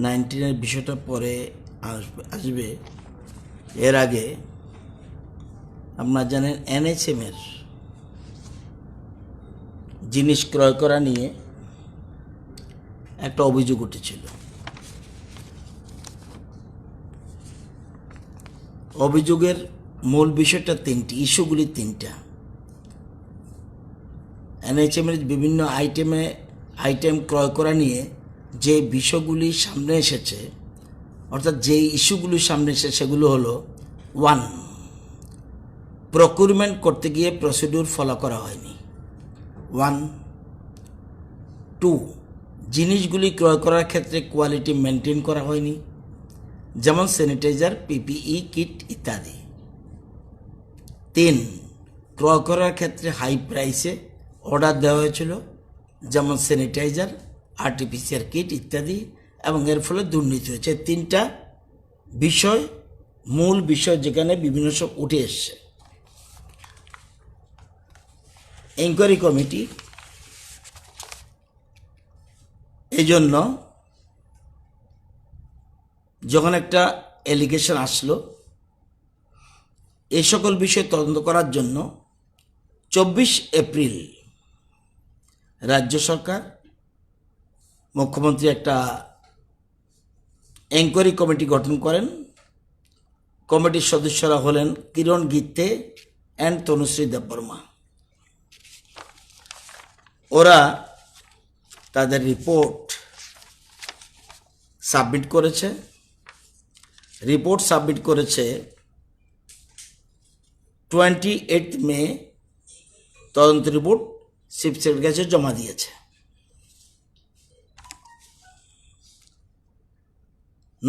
19-এর বিষয়টা পরে আসবে। এর আগে আপনারা জানেন এনএচএমের জিনিস ক্রয় করা নিয়ে একটা অভিযোগ উঠেছিল। অভিযোগের মূল বিষয়টা ইস্যুগুলি তিনটা। এনএচএমের বিভিন্ন আইটেম ক্রয় করা নিয়ে যে বিষয়গুলি সামনে এসেছে, অর্থাৎ যে ইস্যুগুলি সামনে এসেছে সেগুলো হলো: 1, প্রকিউরমেন্ট করতে গিয়ে প্রসিডিউর ফলো করা হয়নি। 1, 2, জিনিসগুলি ক্রয় করার ক্ষেত্রে কোয়ালিটি মেনটেন করা হয়নি, যেমন স্যানিটাইজার, পিপিই কিট ইত্যাদি। 3, ক্রয় করার ক্ষেত্রে হাই প্রাইসে অর্ডার দেওয়া হয়েছিল, যেমন স্যানিটাইজার, আরটিপিসিআর কিট ইত্যাদি, এবং এর ফলে দুর্নীতি হয়েছে। তিনটা বিষয়, মূল বিষয়, যেখানে বিভিন্ন সব উঠে এসছে। ইনকোয়ারি কমিটি এই জন্য যখন একটা অ্যালিগেশন আসলো, এই সকল বিষয় তদন্ত করার জন্য 24 এপ্রিল রাজ্য সরকার, মুখ্যমন্ত্রী একটা এনকোয়ারি কমিটি গঠন করেন। কমিটির সদস্যরা হলেন কিরণ গিত্তে অ্যান্ড তনুশ্রী দেববর্মা। ওরা তাদের রিপোর্ট সাবমিট করেছে। 28 মে তদন্ত রিপোর্ট চিফ সেক্রেটারির কাছে জমা দিয়েছে।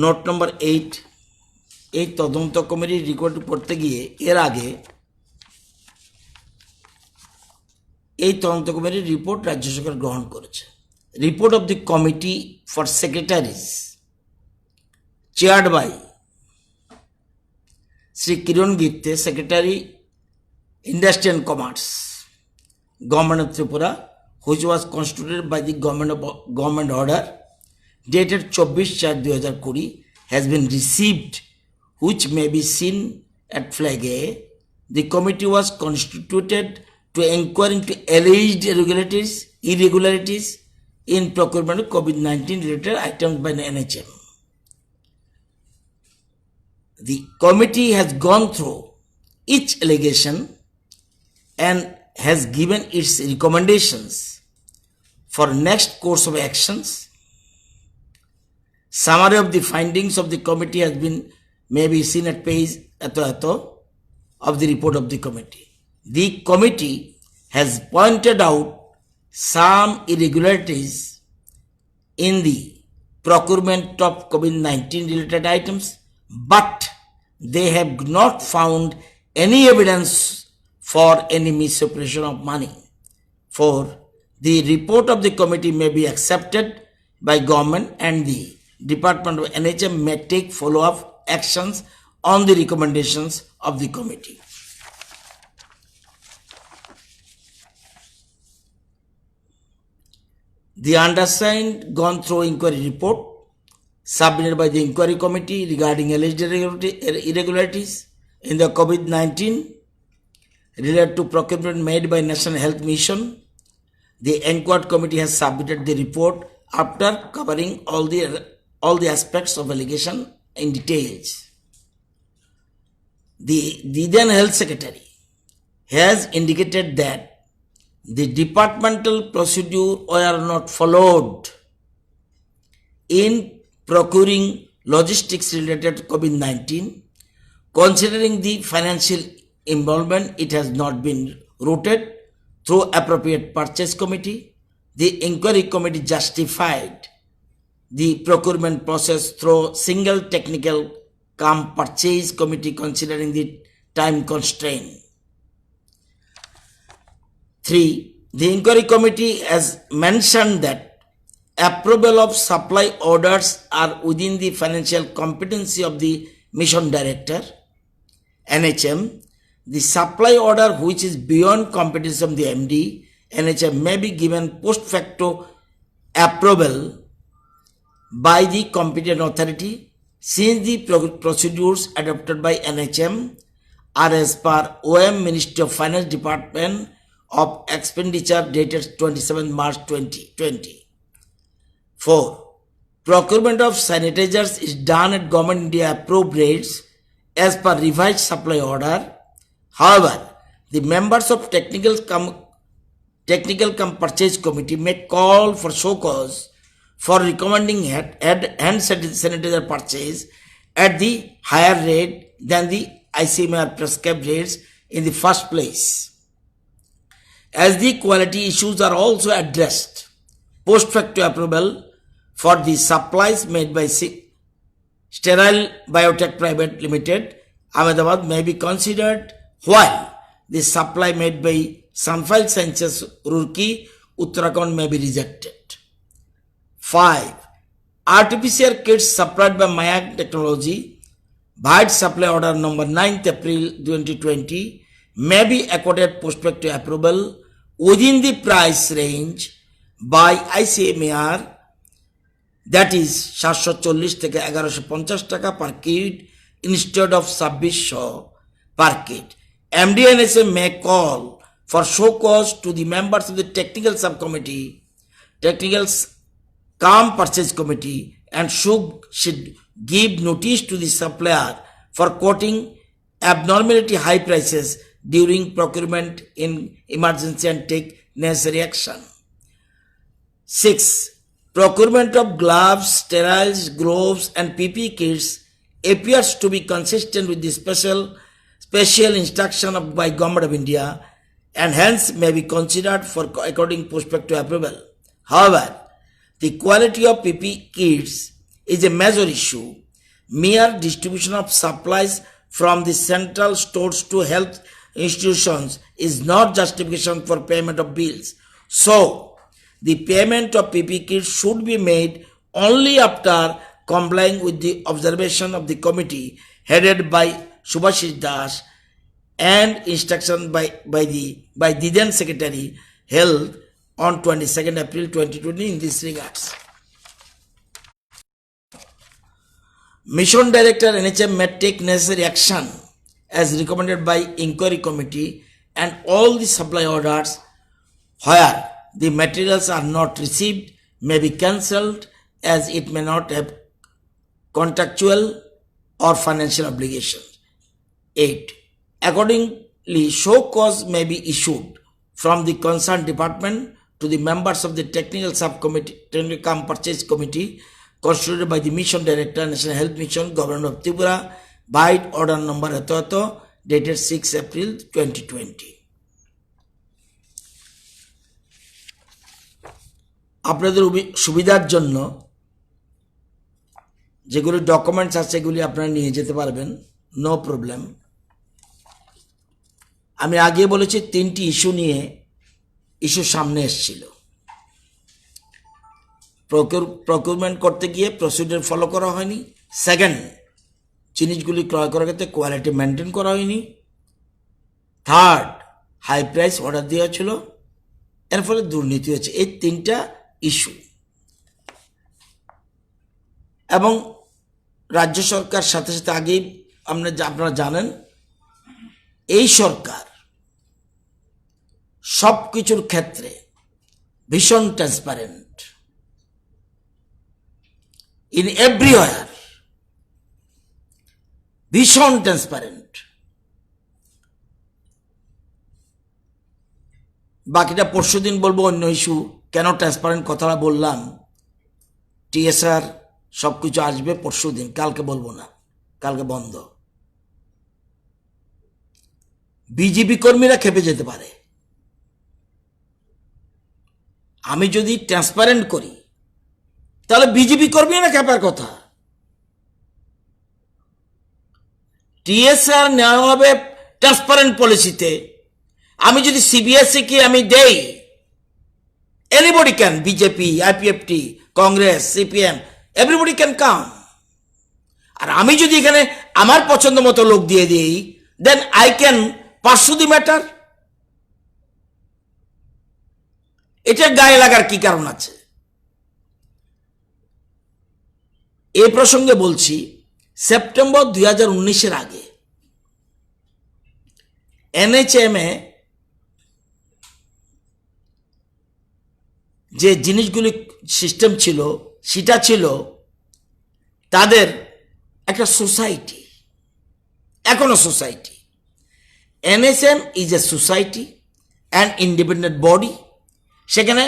নোট নম্বর 8, এই তদন্ত কমিটির রিপোর্ট পড়তে গিয়ে এর আগে এই তদন্ত কমিটির রিপোর্ট রাজ্য সরকার গ্রহণ করেছে। Report of the committee for secretaries chaired by Sri Kiran Gitte, Secretary, Industry and Commerce, Government of Tripura, which was constituted by the government order dated 24/4/2020, has been received, which may be seen at flag A. The committee was constituted to inquire into alleged irregularities in procurement of COVID-19 related items by the NHM. The committee has gone through each allegation and has given its recommendations for next course of actions. Summary of the findings of the committee may be seen at page of the report of the committee. The committee has pointed out some irregularities in the procurement of COVID-19 related items, but they have not found any evidence for any misappropriation of money. For the report of the committee may be accepted by government, and the Department of NHM may take follow-up actions on the recommendations of the committee. The undersigned gone through inquiry report submitted by the inquiry committee regarding alleged irregularities in the COVID-19 related to procurement made by National Health Mission. The inquiry committee has submitted the report after covering all the aspects of allegation in details. The then Health Secretary has indicated that the departmental procedure were not followed in procuring logistics related to COVID-19. Considering the financial involvement, it has not been routed through appropriate purchase committee. The inquiry committee justified the procurement process through single technical purchase committee, considering the time constraint. 3. The inquiry committee has mentioned that approval of supply orders are within the financial competency of the mission director, NHM. The supply order which is beyond competence of the MD, NHM, may be given post facto approval by the competent authority since the procedures adopted by NHM are as per OM Ministry of Finance Department of Expenditure dated 27 March 2020. 4. Procurement of sanitizers is done at Government India approved rates as per revised supply order. However, the members of technical purchase committee may call for show cause for recommending hand sanitizer purchase at the higher rate than the ICMR prescribed rates in the first place. As the quality issues are also addressed, post facto approval for the supplies made by Sterile Biotech Private Limited, Ahmedabad may be considered, while the supply made by Sunfile Sciences Roorkee, Uttarakhand may be rejected. 5. RT-PCR kits supplied by Mayak Technology, Bhait Supply Order number 9th April 2020 may be accorded post facto approval within the price range by ICMR, that is 740 থেকে 1150 টাকা per kit instead of 2600 per kit. MDNSA may call for show cause to the members of the technical purchase committee and should give notice to the supplier for quoting abnormality high prices during procurement in emergency and take necessary action. 6. Procurement of gloves, steriles, gloves and PPE kits appears to be consistent with the special instruction by Government of India and hence may be considered for according post facto approval. However, the quality of PPE kits is a major issue. Mere distribution of supplies from the central stores to health institutions is not justification for payment of bills. So, the payment of PPE kits should be made only after complying with the observation of the committee headed by Subhashish Das and instruction by the then Secretary held on 22nd April 2020 in this regards. Mission Director NHM may take necessary action as recommended by Inquiry Committee and all the supply orders where the materials are not received may be cancelled as it may not have contractual or financial obligations. 8. Accordingly, show cause may be issued from the concerned department to the members of the technical purchase committee constituted by the Mission Director, National Health Mission, Government of Tripura, by order number dated 6 April 2020. আপনাদের সুবিধার জন্য যেগুলি documents আছে সেগুলি আপনারা নিয়ে যেতে পারবেন, নো প্রবলেম। আমি আগে বলেছি 3টি ইস্যু সামনে এসেছিল। প্রকিউরমেন্ট করতে গিয়ে প্রসিডিউর ফলো করা হয়নি। সেকেন্ড, জিনিসগুলি ক্রয় করার ক্ষেত্রে কোয়ালিটি মেনটেন করা হয়নি। থার্ড, হাই প্রাইস অর্ডার দেওয়া ছিল, এর ফলে দুর্নীতি হয়েছে। এই 3টা ইস্যু। এবং রাজ্য সরকার সাথে সাথে আগেই আপনারা জানেন এই সরকার সব কিছুর ক্ষেত্রে ভীষণ ট্রান্সপারেন্ট ইন এভরিওয়্যার, ভীষণ ট্রান্সপারেন্ট। বাকিটা পরশুদিন বলবো অন্য ইস্যু। কেন ট্রান্সপারেন্ট কথাটা বললাম, টিএসআর সবকিছু আসবে পরশুদিন, কালকে বলবো না, কালকে বন্ধ। বিজেপি কর্মীরা খেপে যেতে পারে। আমি যদি ট্রান্সপারেন্ট করি তাহলে বিজেপি কর্মীরা খেপার কথা। টিএসআর নেওয়া হবে ট্রান্সপারেন্ট পলিসিতে। আমি যদি সিবিএসই কে আমি দেই, anybody can, BJP, IPFT, Congress, CPM, everybody can come. আর আমি যদি এখানে আমার পছন্দ মতো লোক দিয়ে দিই, then I can pursue the matter. এটা গায়ে লাগার কি কারণ আছে? এই প্রসঙ্গে বলছি, সেপ্টেম্বর 2019-এর আগে NHM এ যে জিনিসগুলি সিস্টেম ছিল সেটা ছিল তাদের একটা সোসাইটি, এখনো society. NHM is a society and independent body. সেখানে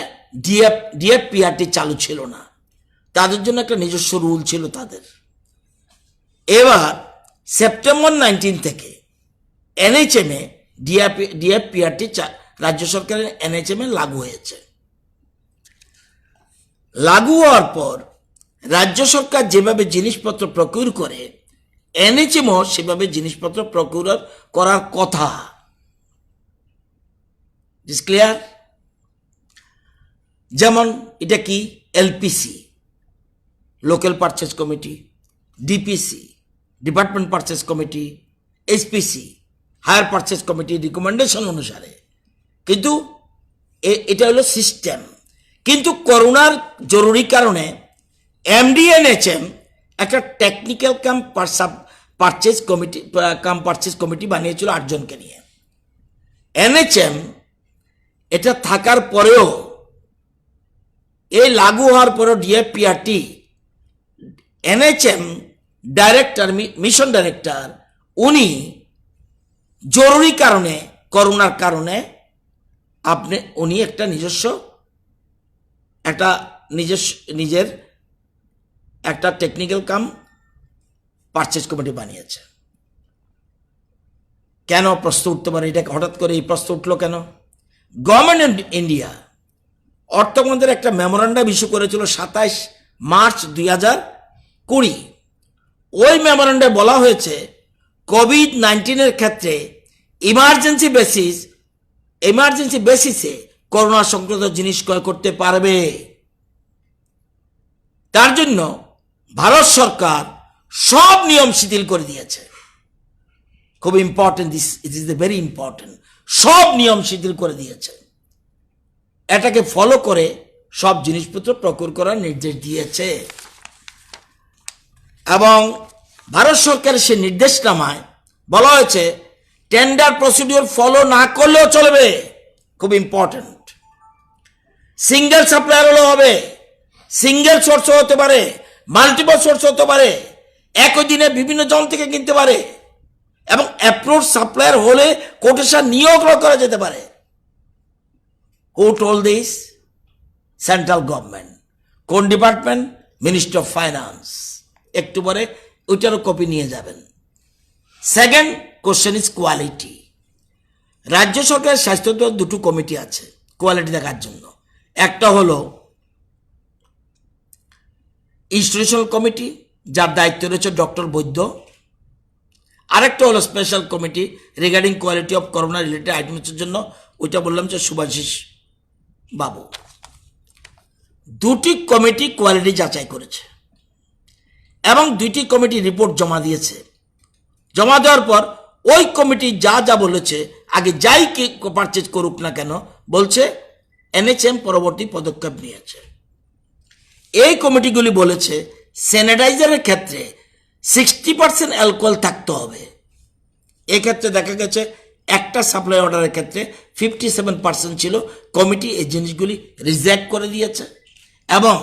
DFPRT চালু ছিল না, তাদের জন্য একটা নিজস্ব রুল ছিল তাদের। এবার সেপ্টেম্বর 19 থেকে NHM এ DFPRT রাজ্য সরকারের NHM এ লাগু হয়েছে। লাগু হওয়ার পর রাজ্য সরকার যেভাবে জিনিসপত্র প্রকিউর করে, NHMও সেভাবে জিনিসপত্র প্রকিউর করার কথা। Is clear? যেমন এটা কি LPC, local purchase committee, DPC, department purchase committee, HPC, higher purchase committee recommendation অনুসারে। কিন্তু এটা হলো সিস্টেম। কিন্তু করোনার জরুরি কারণে MDNHM একটা টেকনিক্যাল পারচেজ কমিটি বানিয়েছিল 8 জনকে নিয়ে। NHM এটা থাকার পরেও, এই লাগু হওয়ার পরেও DFPRT NHM director, mission director, উনি জরুরি কারণে, করোনার কারণে উনি একটা নিজের একটা টেকনিক্যাল পারচেজ কমিটি বানিয়েছে। কেন প্রশ্ন উঠতে পারে, এটা হঠাৎ করে এই প্রশ্ন উঠলো কেন? গভর্নমেন্ট অফ ইন্ডিয়া অর্থমন্ত্রীর একটা মেমোরান্ডাম ইস্যু করেছিল 27 মার্চ 2020। ওই মেমোরান্ডামে বলা হয়েছে COVID-19 ক্ষেত্রে ইমার্জেন্সি বেসিসে করোনা সংক্রান্ত জিনিস ক্রয় করতে পারবে। তার জন্য ভারত সরকার সব নিয়ম শিথিল করে দিয়েছে। খুব important, it is very important. সব নিয়ম শিথিল করে দিয়েছে। এটাকে ফলো করে সব জিনিসপত্র প্রকিউর করার নির্দেশ দিয়েছে। এবং ভারত সরকারের সে নির্দেশনামায় বলা হয়েছে টেন্ডার প্রসিডিওর ফলো না করলেও চলবে। খুব ইম্পর্টেন্ট। সিঙ্গেল সাপ্লায়ার হলেও হবে, সিঙ্গেল সোর্স হতে পারে, মাল্টিপল সোর্স হতে পারে, একই দিনে বিভিন্ন জন থেকে কিনতে পারে, এবং অ্যাপ্রুভড সাপ্লায়ার হলে কোটেশন নিয়োগ করা যেতে পারে। হু টোল্ড দিস? Central government. কোন ডিপার্টমেন্ট? Ministry of finance. একটু পরে ওইটারও কপি নিয়ে যাবেন। Second question is quality. রাজ্য সরকারের স্বাস্থ্য দুটো কমিটি আছে কোয়ালিটি দেখার জন্য। একটা হলো ইনস্টিটিউশনাল কমিটি, যার দায়িত্ব রয়েছে ডক্টর বৈদ্য। আরেকটা হলো special committee regarding quality of corona related আইটেমসের জন্য, ওইটা বললাম যে শুভাশিস বাবু। দুটি কমিটি কোয়ালিটি যাচাই করেছে এবং দুইটি কমিটি রিপোর্ট জমা দিয়েছে। জমা দেওয়ার পর ওই কমিটি যা যা বলেছে, আগে যাই কি পারচেজ করুক না কেন, বলছে NHM পরবর্তী পদক্ষেপ নিয়েছে। এই কমিটিগুলি বলেছে স্যানিটাইজারের ক্ষেত্রে 60% অ্যালকোহল থাকতে হবে। এক্ষেত্রে দেখা গেছে একটা সাপ্লাই অর্ডারের ক্ষেত্রে 57% ছিল। কমিটি এই জিনিসগুলি রিজেক্ট করে দিয়েছে এবং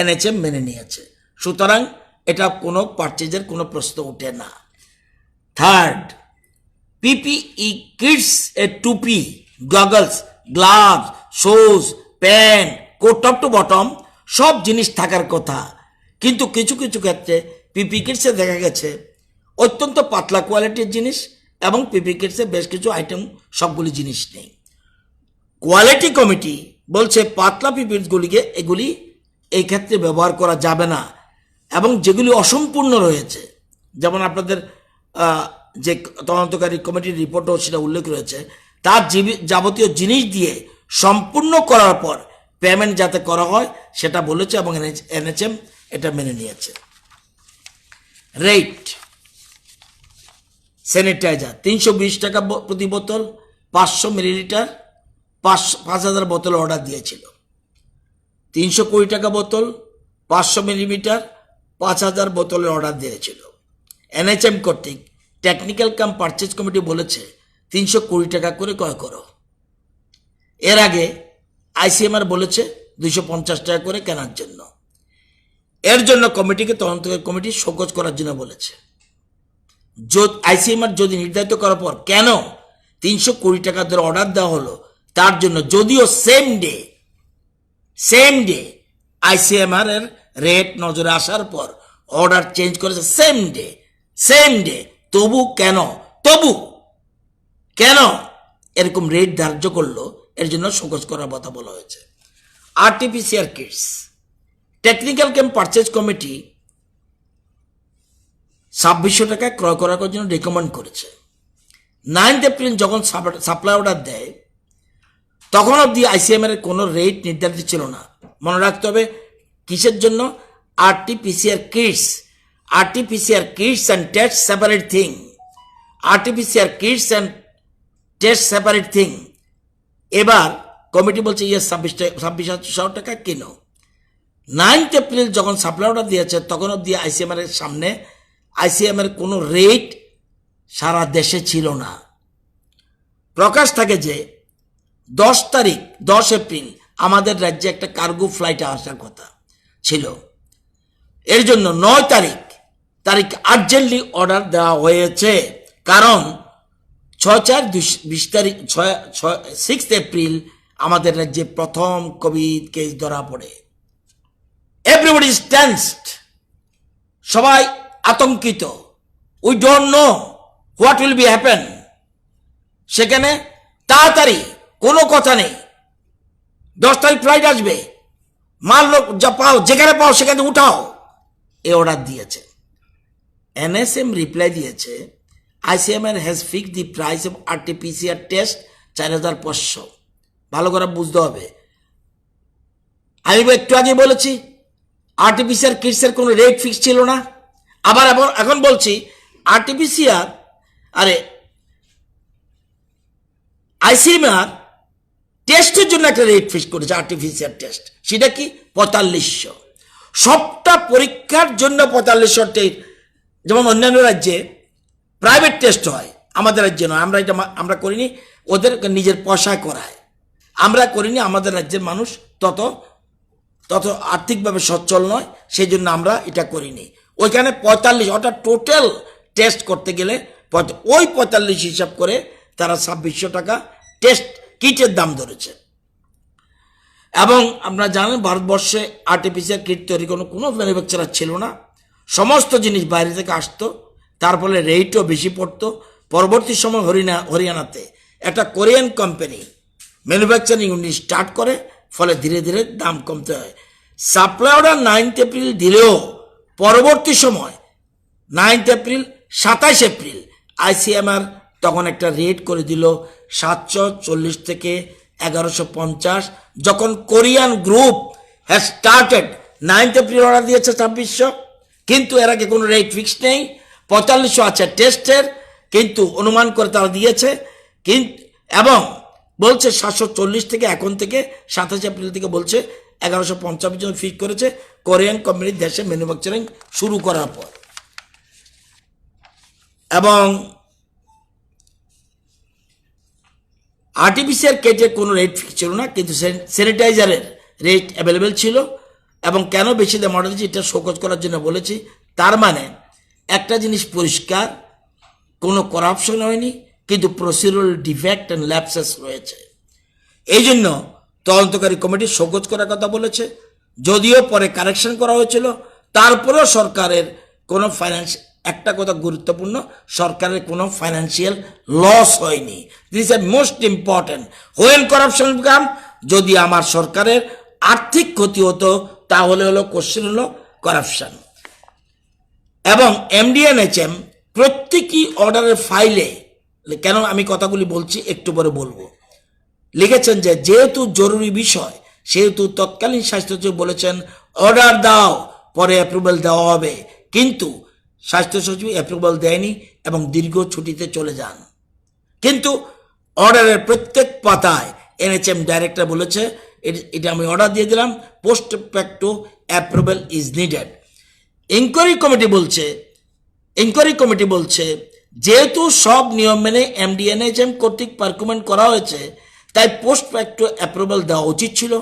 NHM মেনে নিয়েছে। সুতরাং এটা কোনো পারচেজের কোনো প্রশ্ন ওঠে না। থার্ড, PPE কিটস, টুপি, goggles, gloves, shoes, pants, coat top to bottom সব জিনিস থাকার কথা। কিন্তু কিছু কিছু ক্ষেত্রে PPE কিটসে দেখা গেছে অত্যন্ত পাতলা কোয়ালিটির জিনিস এবং PPE কিটসে বেশ কিছু আইটেম, সবগুলি জিনিস নেই। কোয়ালিটি কমিটি বলছে পাতলা PPE এগুলি এই ক্ষেত্রে ব্যবহার করা যাবে না, এবং যেগুলি অসম্পূর্ণ রয়েছে, যেমন আপনাদের যে তদন্তকারী কমিটির রিপোর্টও সেটা উল্লেখ রয়েছে, তার যাবতীয় জিনিস দিয়ে সম্পূর্ণ করার পর পেমেন্ট যাতে করা হয় সেটা বলেছে এবং NHM এটা মেনে নিয়েছে। রেট স্যানিটাইজার 320 টাকা প্রতি বোতল, 500 মিলিলিটার, 5000 বোতল অর্ডার দিয়েছিল। 320 টাকা বোতল, 500 মিলিলিটার, 5,000 বোতলের অর্ডার দিয়েছিল। এনএচএম কর্তৃক টেকনিক্যাল কাম পারচেজ কমিটি বলেছে 320 টাকা করে ক্রয় করো। এর আগে আইসিএমআর বলেছে 250 টাকা করে কেনার জন্য। এর জন্য কমিটিকে তদন্তকারী কমিটি শোকজ করার জন্য বলেছে। আইসিএমআর যদি নির্ধারিত করার পর কেন 320 টাকা ধরে অর্ডার দেওয়া হলো তার জন্য, যদিও সেম ডে আইসিএমআর এর রেট নজরে আসার পর অর্ডার চেঞ্জ করেছে সেম ডে, তবু কেন এরকম রেট ধার্য করলো, এর জন্য শোকজ করার কথা বলা হয়েছে। RTPCR kits technical camp purchase committee 2600 টাকায় ক্রয় করার জন্য রেকমেন্ড করেছে। 9 এপ্রিল যখন সাপ্লাই অর্ডার দেয় তখন অব্দি আইসিএমআর এর কোনো রেট নির্ধারিত ছিল না। মনে রাখতে হবে কিসের জন্য? RTPCR kits and test separate thing. RTPCR kits and test separate thing. এবার কমিটি বলছে 26,000 টাকা কেন। 9 এপ্রিল যখন সাপ্লাই অর্ডার দিয়েছে তখন অব্দি আইসিএমআর এর সামনে আইসিএমআর কোনো রেট সারা দেশে ছিল না। প্রকাশ থাকে যে 10 এপ্রিল আমাদের রাজ্যে একটা কার্গো ফ্লাইট আসার কথা ছিল। এর জন্য 9 তারিখ আর্জেন্টলি অর্ডার দেওয়া হয়েছে, কারণ 6 এপ্রিল আমাদের রাজ্যে প্রথম কোভিড কেস ধরা পড়ে। এভরিবডি ইজ টেন্সড, সবাই আতঙ্কিত। We don't know what will be happen. সেখানে তাড়াতাড়ি কোনো কথা নেই, 10 তারিখ ফ্লাইট আসবে, মাল যা পাও যেখানে পাও সেখানে উঠাও, এ অর্ডার দিয়েছে। এনএসএম রিপ্লাই দিয়েছে ICMR has fixed the price of RTPCR test 4,500। ভালো করে বুঝতে হবে, আমি একটু আগে বলেছি আরটিপিসিআর কিটসের কোনো রেট ফিক্স ছিল না। আবার এখন বলছি আরটিপিসিআর আইসিএমআর টেস্টের জন্য একটা রেট ফিক্স করেছে, আরটিপিসিআর টেস্ট। সেটা কি? 4500। সবটা পরীক্ষার জন্য 4500। যেমন অন্যান্য রাজ্যে প্রাইভেট টেস্ট হয়, আমাদের রাজ্যে নয়। আমরা করিনি, ওদের নিজের পয়সায় করায়। আমরা করিনি, আমাদের রাজ্যের মানুষ তত আর্থিকভাবে সচ্ছল নয়, সেই জন্য আমরা এটা করিনি। ওইখানে 45, অর্থাৎ টোটাল টেস্ট করতে গেলে ওই 45 হিসাব করে তারা 2600 টাকা টেস্ট কিটের দাম ধরেছে। এবং আপনারা জানেন ভারতবর্ষে আরটিপিসিআর কিট তৈরি কোনো ম্যানুফ্যাকচারার ছিল না, সমস্ত জিনিস বাইরে থেকে আসতো, তার ফলে রেটও বেশি পড়তো। পরবর্তী সময় হরিয়ানাতে একটা Korean company manufacturing unit start করে, ফলে ধীরে ধীরে দাম কমতে হয়। সাপ্লাই অর্ডার 9 এপ্রিল দিলেও পরবর্তী সময় 9 এপ্রিল 27 এপ্রিল আইসিএমআর তখন একটা রেট করে দিল 740 থেকে 1150। যখন Korean group has started 9 April order দিয়েছে 2600, কিন্তু এর আগে কোনো রেট ফিক্স নেই। 4500 আছে টেস্টের, কিন্তু অনুমান করে তারা দিয়েছে, কিন্তু এবং বলছে 740 থেকে এখন থেকে 27 এপ্রিল থেকে বলছে 1150 জন ফিক্স করেছে কোরিয়ান কোম্পানির দেশে ম্যানুফ্যাকচারিং শুরু করার পর। এবং আরটিপিসিআর কিটের কোনো রেট ফিক্স ছিল না, কিন্তু স্যানিটাইজারের রেট অ্যাভেলেবেল ছিল। এবং কেন বেশি দাম অর্ডার দিয়েছি, এটা শোকজ করার জন্য বলেছি। তার মানে একটা জিনিস পরিষ্কার, কোনো করাপশন হয়নি, কিন্তু প্রসিডিউরাল ডিফেক্ট অ্যান্ড ল্যাপসেস রয়েছে। এই জন্য তদন্তকারী কমিটি শোকজ করার কথা বলেছে। যদিও পরে কারেকশন করা হয়েছিল, তারপরেও সরকারের কোনো একটা কথা গুরুত্বপূর্ণ, সরকারের কোনো ফাইন্যান্সিয়াল লস হয়নি। This is most important. When corruption come, যদি আমার সরকারের আর্থিক ক্ষতি হতো তাহলে কোশ্চেন হলো করাপশন। এবং এমডিএনএচএম প্রত্যেকই অর্ডারের ফাইলে, কেন আমি কথাগুলি বলছি একটু পরে বলবো, লিখেছেন যে যেহেতু জরুরি বিষয় সেহেতু তৎকালীন স্বাস্থ্য সচিব বলেছেন অর্ডার দাও, পরে অ্যাপ্রুভাল দেওয়া হবে, কিন্তু স্বাস্থ্য সচিব অ্যাপ্রুভাল দেয়নি এবং দীর্ঘ ছুটিতে চলে যান। কিন্তু অর্ডারের প্রত্যেক পাতায় এনএচএম ডাইরেক্টর বলেছে এটা আমি অর্ডার দিয়ে দিলাম, post facto approval is needed. Inquiry committee বলছে যেহেতু সব নিয়ম মেনে এমডিএনএইচএম কর্তৃক পারকুমেন্ট করা হয়েছে, তাই পোস্ট ফ্যাক্টো অ্যাপ্রুভাল দেওয়া উচিত ছিল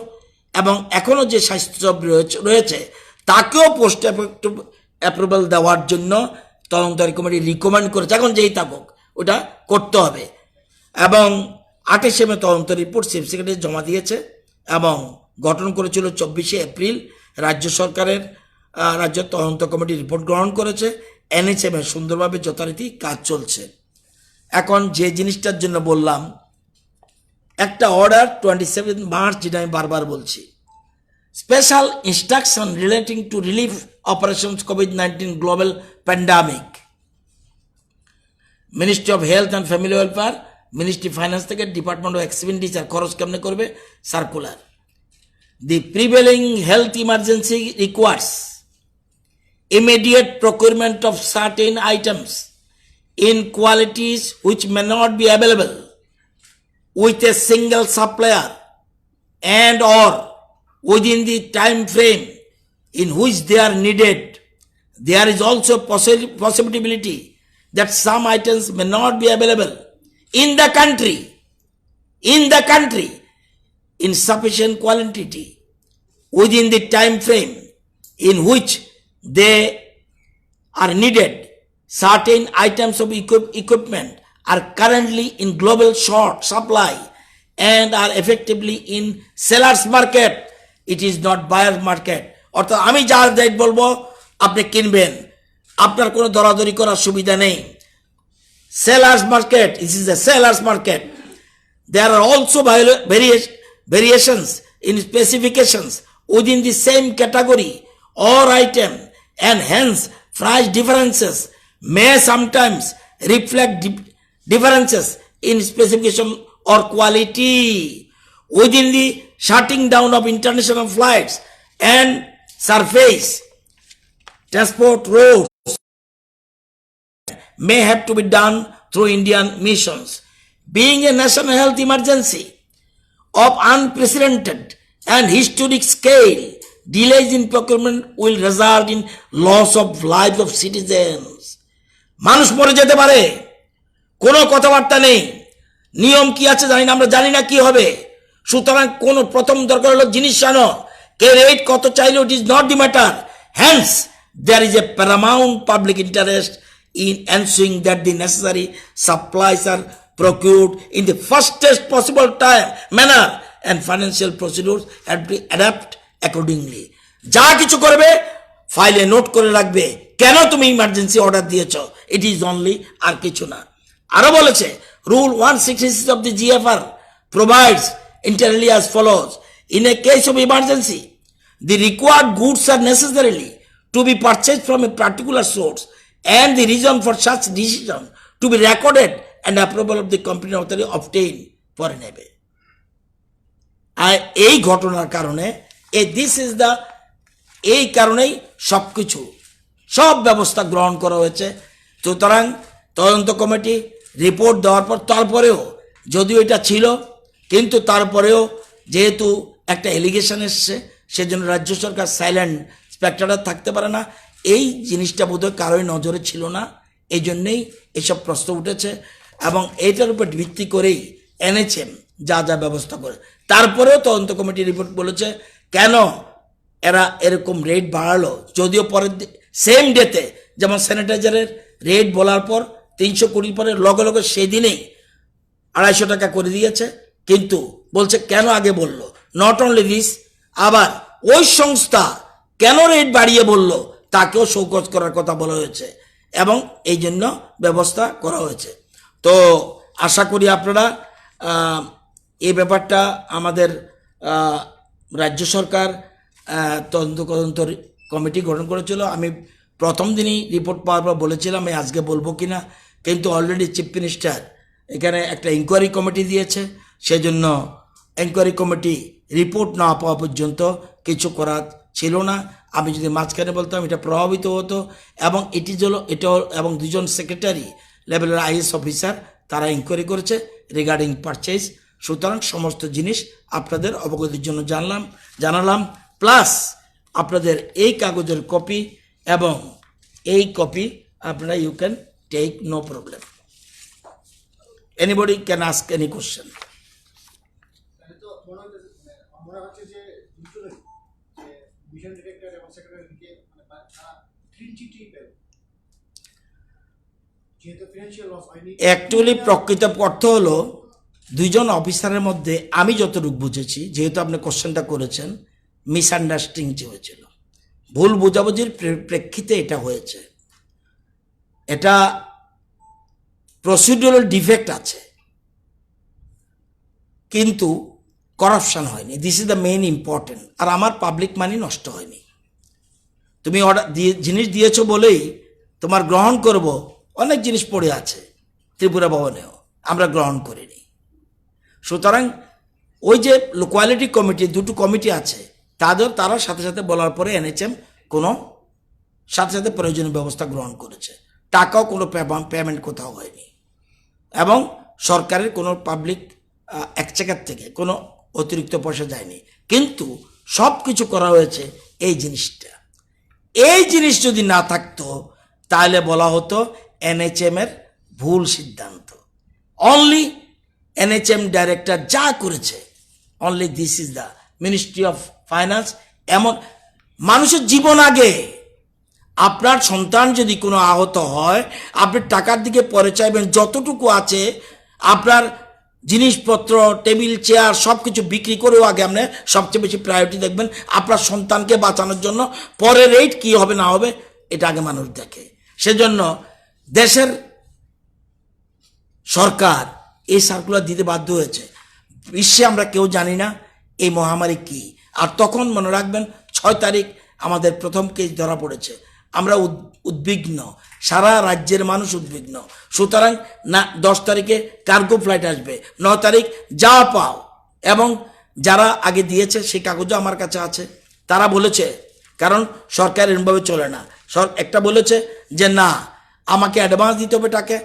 এবং এখনও যে স্বাস্থ্য রয়েছে তাকেও পোস্ট ফ্যাক্টো অ্যাপ্রুভাল দেওয়ার জন্য তদন্তকারী কমিটি রিকমেন্ড করেছে। এখন যেই থাকুক ওটা করতে হবে। এবং 28 মে তদন্ত রিপোর্ট চিফ সেক্রেটারি জমা দিয়েছে এবং গঠন করেছিল 24 এপ্রিল। রাজ্য সরকারের রাজ্য তদন্ত কমিটি রিপোর্ট গ্রহণ করেছে। এনএইচএম এর সুন্দরভাবে যথারীতি কাজ চলছে। এখন যে জিনিসটার জন্য বললাম, একটা অর্ডার 27 মার্চ, যেটা আমি বারবার বলছি, special instruction relating to relief operations COVID-19 global pandemic, ministry of health and family welfare, ministry finance থেকে ডিপার্টমেন্ট অফ এক্সপেন্ডিচার খরচ কেমনে করবে circular. The prevailing health emergency requires immediate procurement of certain items in qualities which may not be available with a single supplier and or within the time frame in which they are needed. There is also possibility that some items may not be available in the country in sufficient quantity within the time frame in which they are needed. Certain items of equipment are currently in global short supply and are effectively in seller's market. It is not buyer's market. অর্থাৎ আমি যার rate বলবো আপনি কিনবেন, আপনার কোনো দরাদরি করার সুবিধা নেই। Seller's market, this is a seller's market. There are also variations in specifications within the same category or item, and hence price differences may sometimes reflect differences in specification or quality. Within the shutting down of international flights and surface transport roads may have to be done through Indian missions. Being a national health emergency of unprecedented and historic scale, delays in procurement will result in loss of lives of citizens. মানুষ মরে যেতে পারে, কোনো কথাবার্তা নেই। নিয়ম কি আছে জানি না, আমরা জানি না কি হবে। সুতরাং কোন প্রথম দরকার হলো জিনিস আনো, কে রেট কত চাইলো, it is not the matter. Hence there is a paramount public interest in ensuring that the necessary supplies are procured in the fastest possible manner and financial procedures have to adapt accordingly. যা কিছু করবে ফাইলে note করে রাখবে কেন তুমি emergency order দিয়েছো, it is only, আর কিছু না। আরো বলেছে rule 166 of the GFR provides internally as follows: in a case of emergency, the required goods are necessarily to be purchased from a particular source and the reason for such decision to be recorded and approval of the competent authority obtained for নেবে। আর এই ঘটনার কারণে এই কারণেই সবকিছু সব ব্যবস্থা গ্রহণ করা হয়েছে। সুতরাং তদন্ত কমিটি রিপোর্ট দেওয়ার পর, তারপরেও যদিও এটা ছিল, কিন্তু তারপরেও যেহেতু একটা এলিগেশন এসছে, সেজন্য রাজ্য সরকার সাইলেন্ট, স্পেক্টাটার থাকতে পারে না। এই জিনিসটা বোধহয় কারোই নজরে ছিল না, এই জন্যেই এসব প্রশ্ন উঠেছে এবং এইটার উপর ভিত্তি করেই এনএইচএম যা যা ব্যবস্থা করে। তারপরেও তদন্ত কমিটি রিপোর্ট বলেছে কেন এরা এরকম রেট বাড়ালো, যদিও পরের সেম ডেতে, যেমন স্যানিটাইজারের রেট বলার পর 320 পরে লগে লগে সেদিনেই 250 টাকা করে দিয়েছে, কিন্তু বলছে কেন আগে বললো। নট অনলি দিস, আবার ওই সংস্থা কেন রেট বাড়িয়ে বললো তাকেও শোকজ করার কথা বলা হয়েছে এবং এই জন্য ব্যবস্থা করা হয়েছে। তো আশা করি আপনারা এই ব্যাপারটা, আমাদের রাজ্য সরকার তদন্ত কমিটি গঠন করেছিল। আমি প্রথম দিনই রিপোর্ট পাওয়ার পর বলেছিলাম আমি আজকে বলবো কিনা, কিন্তু অলরেডি চিফ মিনিস্টার এখানে একটা ইনকোয়ারি কমিটি দিয়েছে, সেজন্য ইনকোয়ারি কমিটি রিপোর্ট না পাওয়া পর্যন্ত কিছু করার ছিল না। আমি যদি মাঝখানে বলতাম এটা প্রভাবিত হতো, এবং এটাও এবং 2জন সেক্রেটারি লেভেলের আইএস অফিসার তারা ইনকোয়ারি করেছে রিগার্ডিং পারচেজ। সুতরাং সমস্ত জিনিস আপনাদের অবগতির জন্য জানালাম, প্লাস আপনাদের এই কাগজের কপি এবং এই কপি আপনারা you can take no problem, anybody can ask any question. তাহলে তো মনে হচ্ছে যে দুজনেই যে মিশন ডিরেক্টর এবং সেক্রেটারিকে তারা ক্লিন চিটই পেল, যেহেতু ফিনান্সিয়াল লস হয়নি। অ্যাকচুয়ালি প্রকৃত অর্থ হলো দুইজন অফিসারের মধ্যে আমি যতটুকু বুঝেছি, যেহেতু আপনি কোশ্চেনটা করেছেন, মিসআন্ডারস্ট্যান্ডিং হয়েছিল, ভুল বোঝাবুঝির প্রেক্ষিতে এটা হয়েছে। এটা প্রসিডিউরাল ডিফেক্ট আছে, কিন্তু করাপশন হয়নি। This is the main important. আর আমার পাবলিক মানি নষ্ট হয়নি। তুমি অর্ডার দিয়ে জিনিস দিয়েছো বলেই তোমার গ্রহণ করব, অনেক জিনিস পড়ে আছে ত্রিপুরা ভবনেও, আমরা গ্রহণ করিনি। সুতরাং ওই যে কোয়ালিটি কমিটি, দুটো কমিটি আছে, তারা সাথে সাথে বলার পরে এনএচএম কোনো সাথে সাথে প্রয়োজনীয় ব্যবস্থা গ্রহণ করেছে। টাকাও কোনো পেমেন্ট কোথাও হয়নি, এবং সরকারের কোনো পাবলিক এক্সচেকার থেকে কোনো অতিরিক্ত পয়সা যায়নি। কিন্তু সব কিছু করা হয়েছে এই জিনিসটা। এই জিনিস যদি না থাকতো তাহলে বলা হতো এনএচএম এর ভুল সিদ্ধান্ত। অনলি এনএচএম ডাইরেক্টর যা করেছে, only this is the ministry of finance. এমন মানুষের জীবন আগে। আপনার সন্তান যদি কোনো আহত হয়, আপনি টাকার দিকে পরে চাইবেন, যতটুকু আছে আপনার জিনিসপত্র, টেবিল চেয়ার সব কিছু বিক্রি করেও আগে আপনি সবচেয়ে বেশি প্রায়োরিটি দেখবেন আপনার সন্তানকে বাঁচানোর জন্য। পরে রেট কি হবে না হবে এটা আগে মানুষ দেখে। সেজন্য দেশের সরকার এই সার্কুলার দিতে বাধ্য হয়েছে। বিশ্বে আমরা কেউ জানি না এই মহামারী কি। আর তখন মনে রাখবেন 6 তারিখ আমাদের প্রথম কেস ধরা পড়েছে। আমরা উদ্বিগ্ন, সারা রাজ্যের মানুষ উদ্বিগ্ন। সুতরাং না 10 তারিখে কার্গো ফ্লাইট আসবে, 9 তারিখ যা পাও, এবং যারা আগে দিয়েছে সেই কাগজও আমার কাছে আছে। তারা বলেছে, কারণ সরকার এরমভাবে চলে না, একটা বলেছে যে না আমাকে অ্যাডভান্স দিতে হবে টাকা,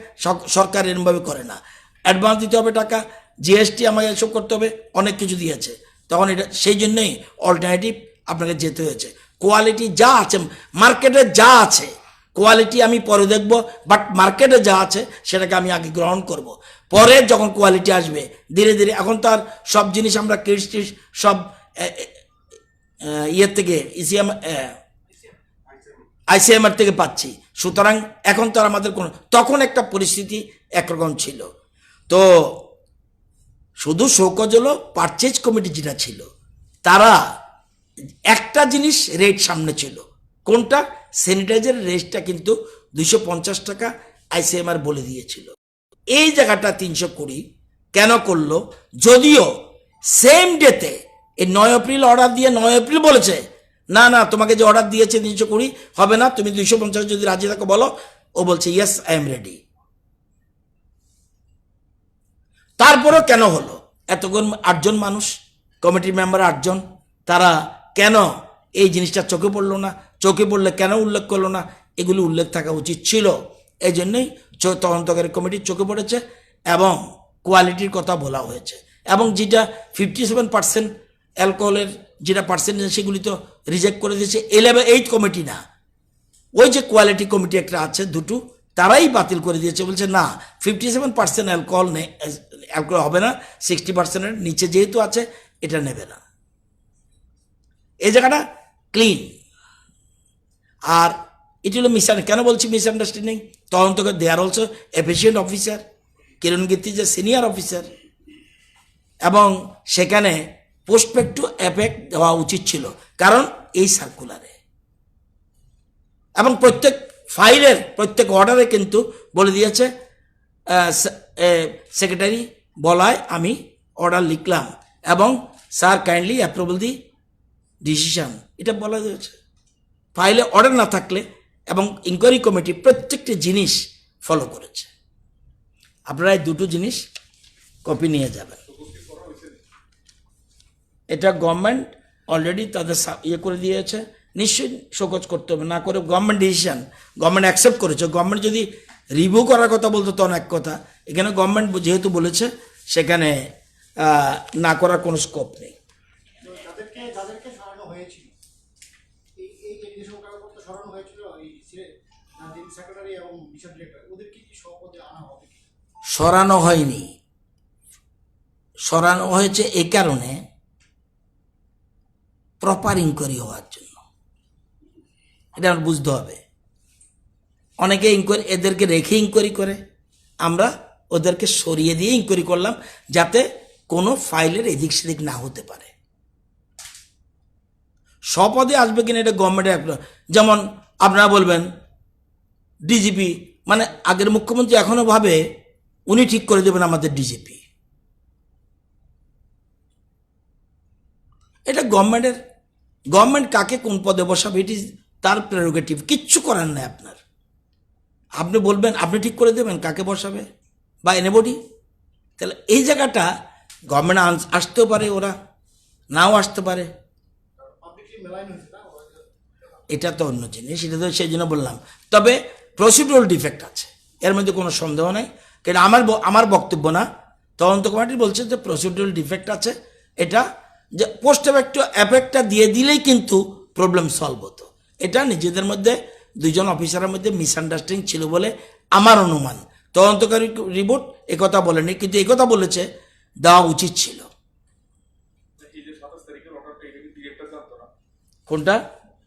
সরকার এরমভাবে করে না, অ্যাডভান্স দিতে হবে টাকা, জিএসটি আমাকে এসব করতে হবে, অনেক কিছু দিয়েছে। তখন এটা সেই জন্যই অল্টারনেটিভ আপনাকে যেতে হয়েছে। কোয়ালিটি যা আছে মার্কেটে, যা আছে কোয়ালিটি আমি পরে দেখব, বাট মার্কেটে যা আছে সেটাকে আমি আগে গ্রহণ করব। পরে যখন কোয়ালিটি আসবে ধীরে ধীরে, এখন তো আর সব জিনিস আমরা কিডস সব ইয়ের থেকে ইসিএম আইসিএমআর থেকে পাচ্ছি। সুতরাং এখন তো আর আমাদের কোনো, তখন একটা পরিস্থিতি একরকম ছিল। তো শুধু শোকজ হলো পারচেজ কমিটি যেটা ছিল, তারা একটা জিনিস রেট সামনে ছিল, কোনটা? স্যানিটাইজারের রেটটা কিন্তু 250 টাকা আইসিএমআর বলে দিয়েছিল। এই জায়গাটা 320 কেন করলো? যদিও সেম ডেতে এই 9 এপ্রিল অর্ডার দিয়ে 9 এপ্রিল বলেছে না না তোমাকে যে অর্ডার দিয়েছে 320 হবে না, তুমি 250 যদি রাজি থাকো বলো। ও বলছে ইয়েস আই এম রেডি। তারপরেও কেন হলো? এতক্ষণ 8 জন মানুষ, কমিটির মেম্বার 8 জন, তারা কেন এই জিনিসটা চোখে পড়লো না? চোখে পড়লে কেন উল্লেখ করলো না? এগুলি উল্লেখ থাকা উচিত ছিল। এই জন্যই তদন্তকারী কমিটির চোখে পড়েছে এবং কোয়ালিটির কথা বলা হয়েছে। এবং যেটা 57% অ্যালকোহলের যেটা পার্সেন্টেজ, সেগুলি তো রিজেক্ট করে দিয়েছে 8 কমিটি না, ওই যে কোয়ালিটি কমিটি একটা আছে দুটো, তারাই বাতিল করে দিয়েছে। বলছে না 57% অ্যালকোহল নেই, অ্যালকোহল হবে না, 60%-এর নিচে যেহেতু আছে এটা নেবে না। এই জায়গাটা ক্লিন। আর এটি হলো কেন বলছি মিসআন্ডারস্ট্যান্ডিং? তদন্তকার they are also efficient officer, Kiran Giti যে সিনিয়র অফিসার, এবং সেখানে পোস্টপেক্টু এফেক্ট দেওয়া উচিত ছিল, কারণ এই সার্কুলারে এবং প্রত্যেক ফাইলের প্রত্যেক অর্ডারে কিন্তু বলে দিয়েছে সেক্রেটারি বলায় আমি অর্ডার লিখলাম এবং স্যার কাইন্ডলি অ্যাপ্রুভাল দি ডিসিশন, এটা বলা হয়েছে। ফাইলে অর্ডার না থাকলে, এবং ইনকোয়ারি কমিটি প্রত্যেকটি জিনিস ফলো করেছে। আপনারা এই দুটো জিনিস কপি নিয়ে যাবেন। এটা গভর্নমেন্ট অলরেডি তাদের ইয়ে করে দিয়েছে, নিশ্চয়ই শোকজ করতে হবে, না করে গভর্নমেন্ট ডিসিশন, গভর্নমেন্ট অ্যাকসেপ্ট করেছে। গভর্নমেন্ট যদি রিভিউ করার কথা বলতো তখন এক কথা, এখানে গভর্নমেন্ট যেহেতু বলেছে সেখানে না করার কোনো স্কোপ নেই। যাদেরকে সরানো হয়েছিল, এই যে নির্দেশক সরানো হয়েছিল সেক্রেটারি এবং মিশন ডিরেক্টর ওদেরকে কি সভাপতি আনা হবে কি? সরানো হয়নি, সরানো হয়েছে এই কারণে প্রপার ইনকোয়ারি হওয়ার জন্য। এটা আমার বুঝতে হবে। অনেকে ইনকোয়ারি এদেরকে রেখে ইনকোয়ারি করে, আমরা ওদেরকে সরিয়ে দিয়ে ইনকোয়ারি করলাম যাতে কোনো ফাইলের এদিক সেদিক না হতে পারে। স্বপদে আসবে কিনা এটা গভর্নমেন্টের, যেমন আপনারা বলবেন ডিজিপি, মানে আগের মুখ্যমন্ত্রী এখনো ভাবে উনি ঠিক করে দেবেন আমাদের ডিজিপি। এটা গভর্নমেন্ট কাকে কোন পদে বসাবে ইট ইজ তার প্রেরোগেটিভ, কিচ্ছু করার নাই আপনার। আপনি বলবেন, আপনি ঠিক করে দেবেন কাকে বসাবে বা এনেবডি। তাহলে এই জায়গাটা গভর্নমেন্ট আসতেও পারে, ওরা নাও আসতে পারে, পাবলিকলি মেলাইন হয়েছে না? এটা তো অন্য জিনিস, এটা তো সেই জন্য বললাম। তবে প্রসিডিউরাল ডিফেক্ট আছে, এর মধ্যে কোনো সন্দেহ নেই। কিন্তু আমার বক্তব্য না, তদন্ত কমিটি বলছে যে প্রসিডিউরাল ডিফেক্ট আছে। এটা যে পোস্ট অ্যাফেক্টটা দিয়ে দিলেই কিন্তু প্রবলেম সলভ হতো। এটা নিজেদের মধ্যে দুইজন অফিসারের মধ্যে মিসআন্ডারস্ট্যান্ডিং ছিল বলে আমার অনুমান। তদন্তকারী রিপোর্ট একথা বলেনি, কিন্তু একথা বলেছে দেওয়া উচিত ছিল। এই যে 27 তারিখের অর্ডারটা, এটা কি ডিরেক্টর জানতো না? কোনটা?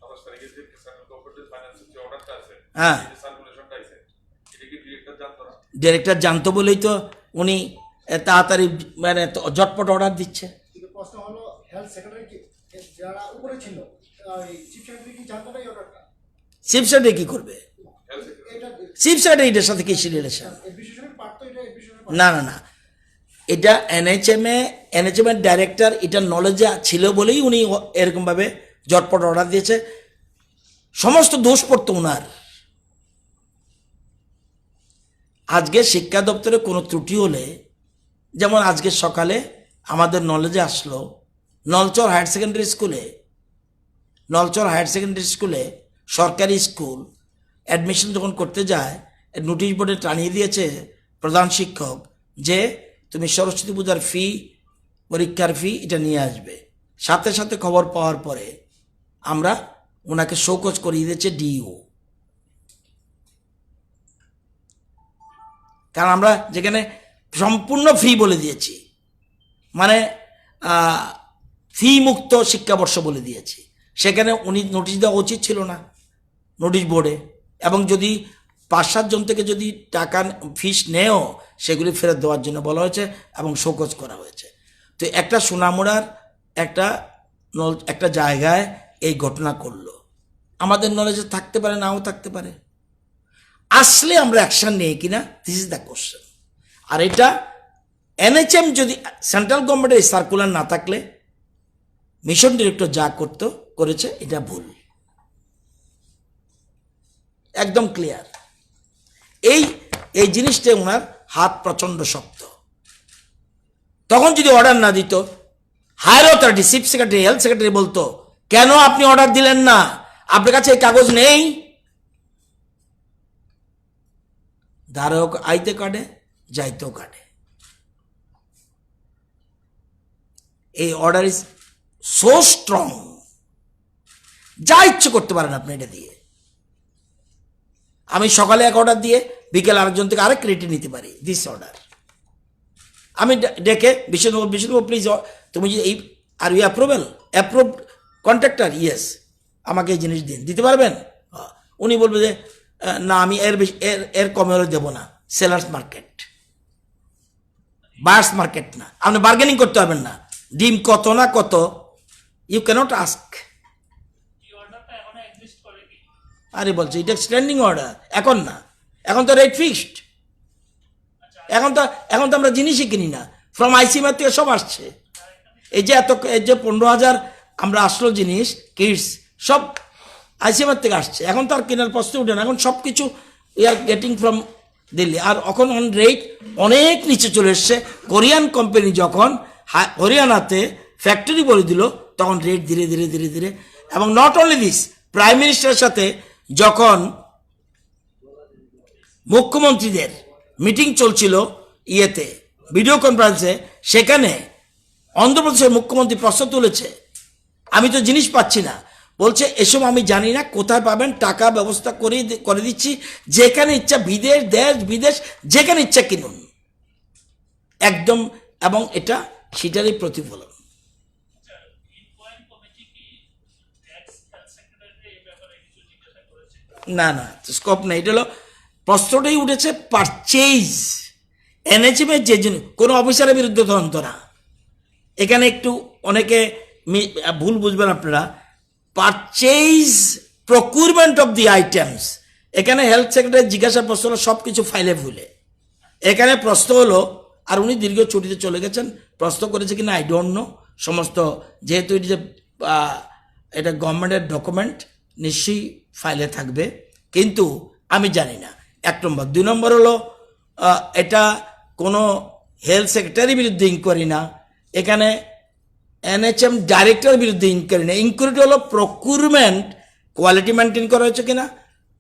27 তারিখে যে সেন্ট্রাল গভর্নমেন্টের ফাইন্যান্সের যে অর্ডারটা আছে, হ্যাঁ, এই যে সার্কুলেশনটা আছে, এটা কি ডিরেক্টর জানতো না? ডিরেক্টর জানতো বলেই তো উনি তাড়াতাড়ি মানে ঝটপট অর্ডার দিচ্ছে। কিন্তু প্রশ্ন হলো হেলথ সেক্রেটারি কি যারা উপরে ছিল চিফ সেক্রেটারি কি জানতো না এই অর্ডারটা? চিফ সেক্রেটারি কি করবে? এটা চিফ সেক্রেটারি এটার সাথে কি রিলেশন? এডমিনিস্ট্রেশনের পার্ট তো, এটা এডমিনিস্ট্রেশনের না না না, এটা এনএচএম এর ডাইরেক্টর এটার নলেজে ছিল বলেই উনি এরকমভাবে ঝটপট অর্ডার দিয়েছে। সমস্ত দোষ পড়তো উনার। আজকে শিক্ষা দপ্তরে কোনো ত্রুটি হলে, যেমন আজকে সকালে আমাদের নলেজে আসলো নলচর হায়ার সেকেন্ডারি স্কুলে সরকারি স্কুল অ্যাডমিশন যখন করতে যায়, নোটিশ বোর্ডে টানিয়ে দিয়েছে প্রধান শিক্ষক যে তুমি সরস্বতী পূজার ফি, পরীক্ষার ফি এটা নিয়ে আসবে। সাথে সাথে খবর পাওয়ার পরে আমরা ওনাকে শোকজ করিয়ে দিয়েছে ডিইও। কারণ আমরা যেখানে সম্পূর্ণ ফ্রি বলে দিয়েছি, মানে ফি মুক্ত শিক্ষাবর্ষ বলে দিয়েছি, সেখানে উনি নোটিশ দেওয়া উচিত ছিল না নোটিশ বোর্ডে। এবং যদি 5-7 জন থেকে যদি টাকা ফিস নেও, সেগুলি ফেরত দেওয়ার জন্য বলা হয়েছে এবং শোকজ করা হয়েছে। তো একটা সোনামুড়ার একটা জায়গায় এই ঘটনা করলো, আমাদের নলেজে থাকতে পারে, নাও থাকতে পারে। আসলে আমরা অ্যাকশন নিই কিনা, দিস ইজ দ্য কোশ্চেন। আর এটা এনএচএম যদি সেন্ট্রাল গভর্নমেন্টের সার্কুলার না থাকলে মিশন ডিরেক্টর যা করেছে এটা ভুল, একদম ক্লিয়ার। এই জিনিসটা ওনার হাত প্রচন্ড শক্ত। তখন যদি অর্ডার না দিত, higher authority chief secretary, health secretary বলতো কেন আপনি অর্ডার দিলেন না, আপনার কাছে এই কাগজ নেই। ধারক আইতে কাটে, যাইতেও কাটে। এই অর্ডার ইজ সো স্ট্রং, যা ইচ্ছে করতে পারেন আপনি এটা দিয়ে। আমি সকালে এক অর্ডার দিয়ে বিকেল আরেকজন থেকে আরেক ক্রেডিট নিতে পারি। দিস অর্ডার আমি ডেকে বিষ্ণুবাবু প্লিজ তুমি যে এই are you approve contractor, yes, আমাকে এই জিনিস দিতে পারবেন? উনি বলবে যে না, আমি এর কমে হলে দেবো না। সেলার্স মার্কেট, বায়ার্স মার্কেট না, আপনি বার্গেনিং করতে পারবেন না। ডিম কত না কত, ইউ ক্যানট আস্ক। আরে বলছে এটা স্ট্যান্ডিং অর্ডার, এখন না, এখন তো রেট ফিক্সড। এখন তো আমরা জিনিসই কিনি না, ফ্রম আইসিএমআর থেকে সব আসছে। এই যে 15,000 আমরা আসলো জিনিস কিটস, সব আইসিএমআর থেকে আসছে। এখন তো আর কেনার প্রশ্ন উঠে না, এখন সব কিছু we are getting from Delhi. আর এখন রেট অনেক নিচে চলে এসছে। কোরিয়ান কোম্পানি যখন হরিয়ানাতে ফ্যাক্টরি বলে দিল, তখন রেট ধীরে ধীরে ধীরে ধীরে। এবং নট অনলি দিস, প্রাইম মিনিস্টারের সাথে যখন মুখ্যমন্ত্রীদের মিটিং চলছিল ইয়েতে, ভিডিও কনফারেন্সে, সেখানে অন্ধ্রপ্রদেশের মুখ্যমন্ত্রী প্রশ্ন তুলেছে আমি তো জিনিস পাচ্ছি না, বলছে এসব আমি জানি না, কোথায় পাবেন, টাকা ব্যবস্থা করে দিচ্ছি, যেখানে ইচ্ছা বিদেশ দেশ বিদেশ যেখানে ইচ্ছা কিনুন একদম। এবং এটা সেটারই প্রতিফলন। না না, স্কোপ নেই। এটা হলো প্রশ্নটাই উঠেছে পারচেজ এনএচএম এর যে জিনিস, কোনো অফিসারের বিরুদ্ধে তদন্ত না। এখানে একটু অনেকে ভুল বুঝবেন আপনারা। Purchase procurement of the items, এখানে হেলথ সেক্রেটারি জিজ্ঞাসা প্রশ্ন হলো সব কিছু ফাইলে ফুলে। এখানে প্রশ্ন হলো, আর উনি দীর্ঘ ছুটিতে চলে গেছেন, প্রশ্ন করেছে কিনা আই ডোন্ট নো। সমস্ত যেহেতু এটি যে এটা গভর্নমেন্টের ডকুমেন্ট নিশ্চয়ই ফাইলে থাকবে, কিন্তু আমি জানি না। 1 নম্বর। 2 নম্বর হলো এটা কোনো হেলথ সেক্রেটারির বিরুদ্ধে ইনকোয়ারি না, এখানে এনএচএম ডাইরেক্টরের বিরুদ্ধে ইনকোয়ারি না। ইনকোয়ারিটা হলো প্রকিউরমেন্ট কোয়ালিটি মেনটেন করা হয়েছে কিনা,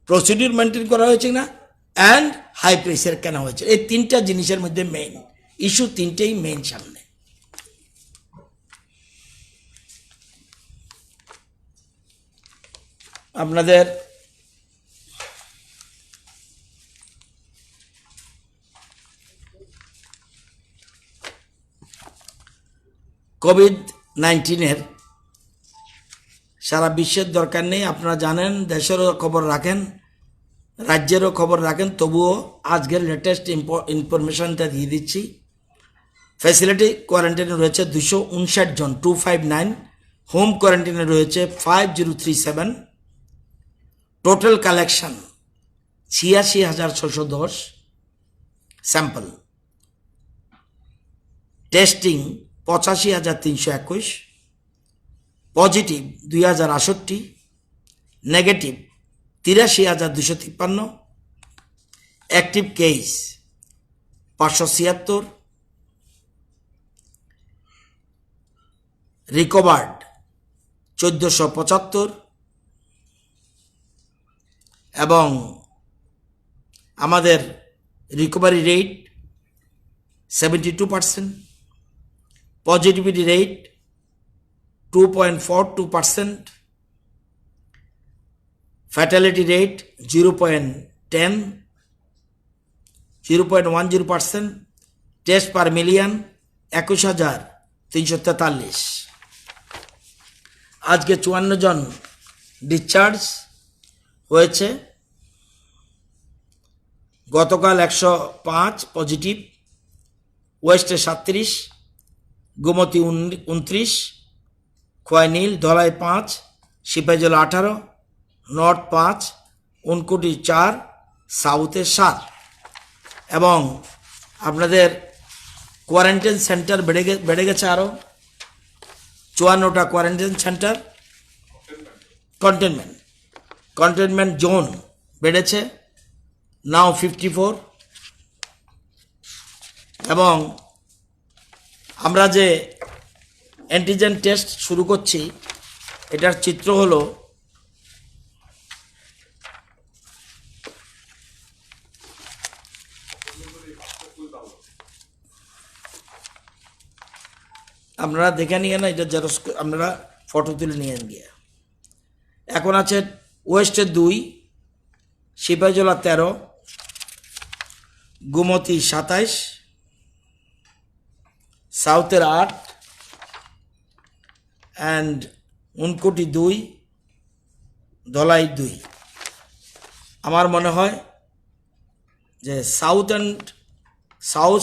প্রসিডিউর মেনটেন করা হয়েছে কিনা, অ্যান্ড হাই প্রেসার কেন হয়েছে। এই 3টা জিনিসের মধ্যে মেইন ইস্যু, 3টেই মেইন সামনে। আপনাদের কোভিড-19 সারা বিশ্বের দরকার নেই, আপনারা জানেন, দেশেরও খবর রাখেন, রাজ্যেরও খবর রাখেন, তবুও আজকের লেটেস্ট ইনফরমেশনটা দিয়ে দিচ্ছি। ফ্যাসিলিটি কোয়ারেন্টাইনে রয়েছে 259 জন, 259। হোম কোয়ারেন্টাইনে রয়েছে 5037। Total collection 86,610 sample. Testing 85,321। Positive 2068। Negative 83,253। Active case 576। Recovered 1475। এবং আমাদের recovery rate 72%। Positivity rate 2.42%। Fatality rate 0.10%। Test per million 21,343। আজকে 54 জন ডিসচার্জ হয়েছে, গতকাল 105 পজিটিভ। ওয়েস্টে 37, গোমতী 29, খোয়াইনীল, ধলাই 5, সিপাহীজলা 18, নর্থ 5, উনকুটি 4, সাউথে 7। এবং আপনাদের কোয়ারেন্টাইন সেন্টার বেড়ে গেছে আরও 54টা কোয়ারেন্টাইন সেন্টার। কন্টেনমেন্ট জোন বেড়েছে, নাও 54। এবং আমরা যে অ্যান্টিজেন টেস্ট শুরু করছি, এটার চিত্র হলো আপনারা দেখে নিয়ে না, এটা জেরক্স আপনারা ফটো তুলে নিয়ে গিয়ে। এখন আছে ওয়েস্টের 2, সিপাহীজলা 13, গোমতী 27, সাউথের 8, অ্যান্ড উনকুটি 2, ধলাই 2। আমার মনে হয় যে সাউথ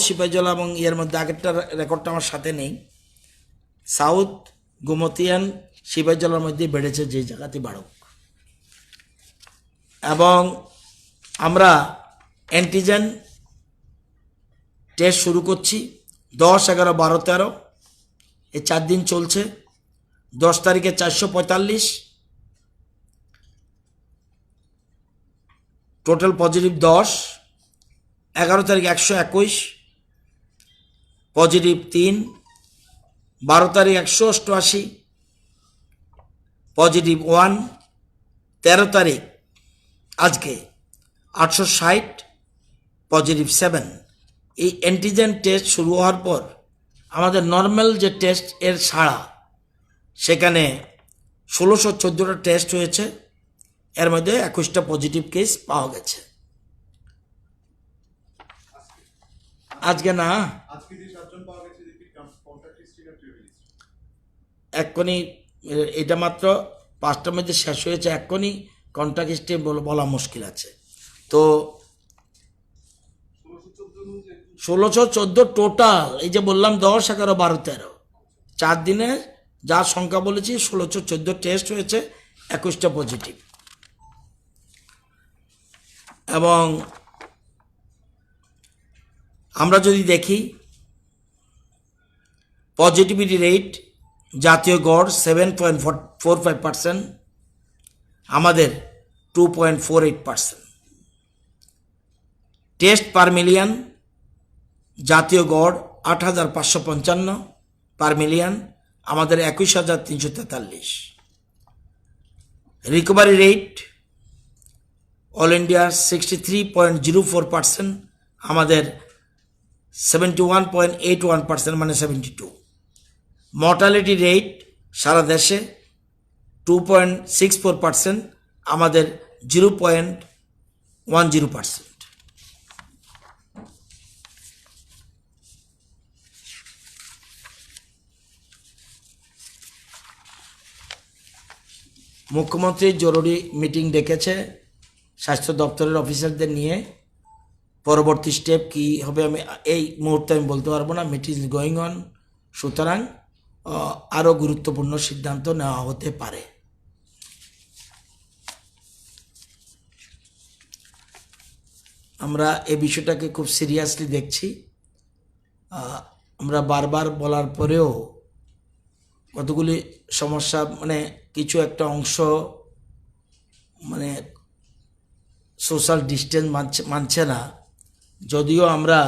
সিপাহীজলা এবং এর মধ্যে আগেরটা রেকর্ডটা আমার সাথে নেই, সাউথ গোমতী অ্যান্ড সিপাহীজলার মধ্যে বেড়েছে, যে জায়গাতে বাড়ুক। এবং আমরা অ্যান্টিজেন টেস্ট শুরু করছি 10, 11, 12, 13, এই 4 দিন চলছে। 10 তারিখে 445, টোটাল পজিটিভ 10। 11 তারিখ 121, পজিটিভ 3। 12 তারিখ 188, পজিটিভ 1। 13 তারিখ আজকে 860, পজিটিভ 7। এই অ্যান্টিজেন টেস্ট শুরু হওয়ার পর আমাদের নর্মাল যে টেস্ট এর ছাড়া সেখানে 1614টা টেস্ট হয়েছে, এর মধ্যে 21টা পজিটিভ কেস পাওয়া গেছে। আজকে না, আজকে যে 7 জন পাওয়া গেছে কি কন্টাক্ট হিস্ট্রি না ট্রেভেল হিস্ট্রি? এক্ষুনি এটা মাত্র 5টার মধ্যে শেষ হয়েছে, এক্ষুনি কন্ট্যাক্ট হিস্ট্রি বলা মুশকিল আছে। তো 1614 টোটাল, এই যে বললাম 10, 11, 12, 13, 4 দিনে যা সংখ্যা বলেছি 1614 টেস্ট হয়েছে, 21টা পজিটিভ। এবং আমরা যদি দেখি পজিটিভিটি রেট জাতীয় গড় 7.45%, আমাদের 2.48%। টেস্ট পার মিলিয়ন জাতীয় গড় 8,555 পার মিলিয়ন, আমাদের 21,343। রিকভারি রেট অল ইন্ডিয়া 63.04%, আমাদের 71.81%, মানে 72। মর্টালিটি রেট সারা দেশে 2.64%, আমাদের 0.10%। মুখ্যমন্ত্রী জরুরি মিটিং ডেকেছে স্বাস্থ্য দপ্তরের অফিসারদের নিয়ে। পরবর্তী স্টেপ কি হবে আমি এই মুহূর্তে আমি বলতে পারবো না, মিটিং ইজ গোয়িং অন। সুতরাং আরও গুরুত্বপূর্ণ সিদ্ধান্ত নেওয়া হতে পারে। আমরা এই বিষয়টাকে খুব সিরিয়াসলি দেখছি। আমরা বারবার বলার পরেও কতগুলি সমস্যা, মানে কিছু একটা অংশ মানে সোশ্যাল ডিস্টেন্স মানছে না। যদিও আমরা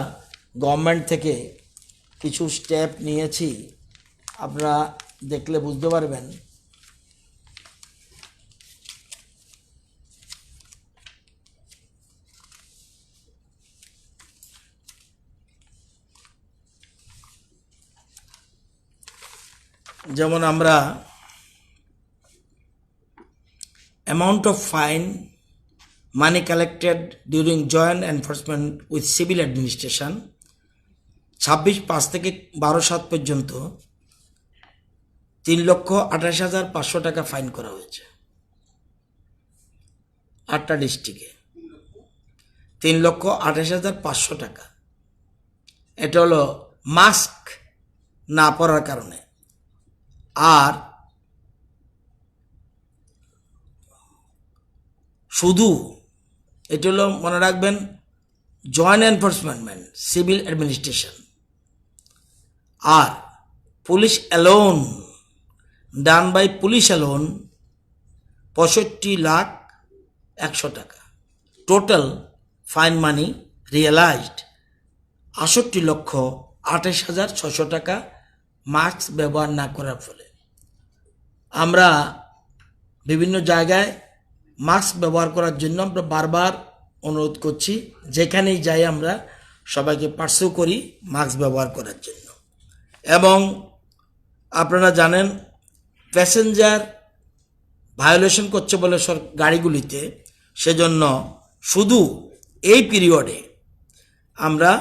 গভর্নমেন্ট থেকে কিছু স্টেপ নিয়েছি, আপনারা দেখলে বুঝতে পারবেন। যেমন আমরা amount of fine money collected during joint enforcement with civil administration 26/5 থেকে 12/7 পর্যন্ত 3,28,500 টাকা ফাইন করা হয়েছে 8টা ডিস্ট্রিক্টে। 3,28,500 টাকা। এটা হলো মাস্ক না পরার কারণে। আর শুধু এটা হলো, মনে রাখবেন, জয়েন্ট এনফোর্সমেন্ট সিভিল অ্যাডমিনিস্ট্রেশন। আর police alone, done by police alone 65,100,000 টাকা। টোটাল ফাইন মানি রিয়েলাইজড 68,28,600 টাকা মাস্ক ব্যবহার না করার ফলে। আমরা বিভিন্ন জায়গায় মাস্ক ব্যবহার করার জন্য আমরা বারবার অনুরোধ করছি, যেখানেই যাই আমরা সবাইকে পার্সু করি মাস্ক ব্যবহার করার জন্য। এবং আপনারা জানেন প্যাসেঞ্জার ভায়োলেশন করছে বলে গাড়িগুলিতে, সেজন্য শুধু এই পিরিয়ডে আমরা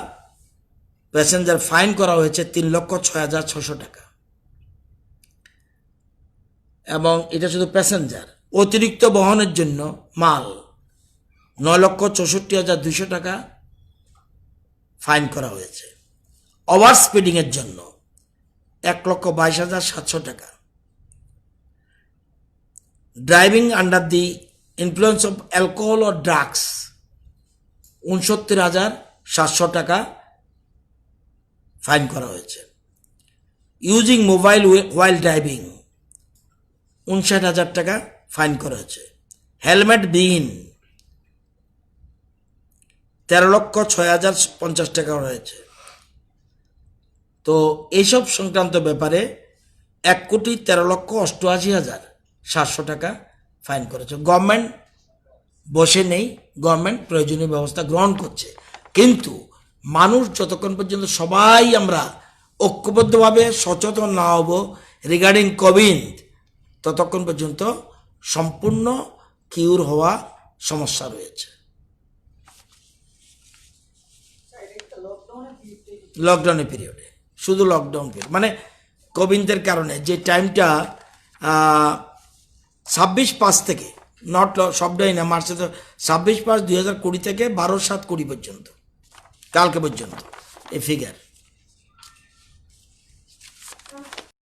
প্যাসেঞ্জার ফাইন করা হয়েছে 3,06,600 টাকা। এবং এটা শুধু প্যাসেঞ্জার। অতিরিক্ত বহনের জন্য মাল 9,64,200 টাকা ফাইন করা হয়েছে। ওভার স্পিডিংয়ের জন্য 1,22,700 টাকা। Driving under the influence of alcohol ও ড্রাগস 69,700 টাকা ফাইন করা হয়েছে। ইউজিং মোবাইল ওয়াইল ড্রাইভিং 59,000 টাকা ফাইন করা হয়েছে। হেলমেট বিহীন 13,06,050 টাকা রয়েছে। তো এইসব সংক্রান্ত ব্যাপারে 1,13,88,700 টাকা ফাইন করেছে। গভর্নমেন্ট বসে নেই, গভর্নমেন্ট প্রয়োজনীয় ব্যবস্থা গ্রহণ করছে। কিন্তু মানুষ যতক্ষণ পর্যন্ত সবাই আমরা ঐক্যবদ্ধভাবে সচেতন না হব রিগার্ডিং কোভিড, ততক্ষণ পর্যন্ত সম্পূর্ণ কিউর হওয়া সমস্যা রয়েছে। লকডাউনের পিরিয়ডে, শুধু লকডাউন পিরিয়ড, মানে কোভিডের কারণে যে টাইমটা 26/5 থেকে, নট সবটাই না, মার্চে 26/5/2020 থেকে 12/7/20 পর্যন্ত, কালকে পর্যন্ত এই ফিগার।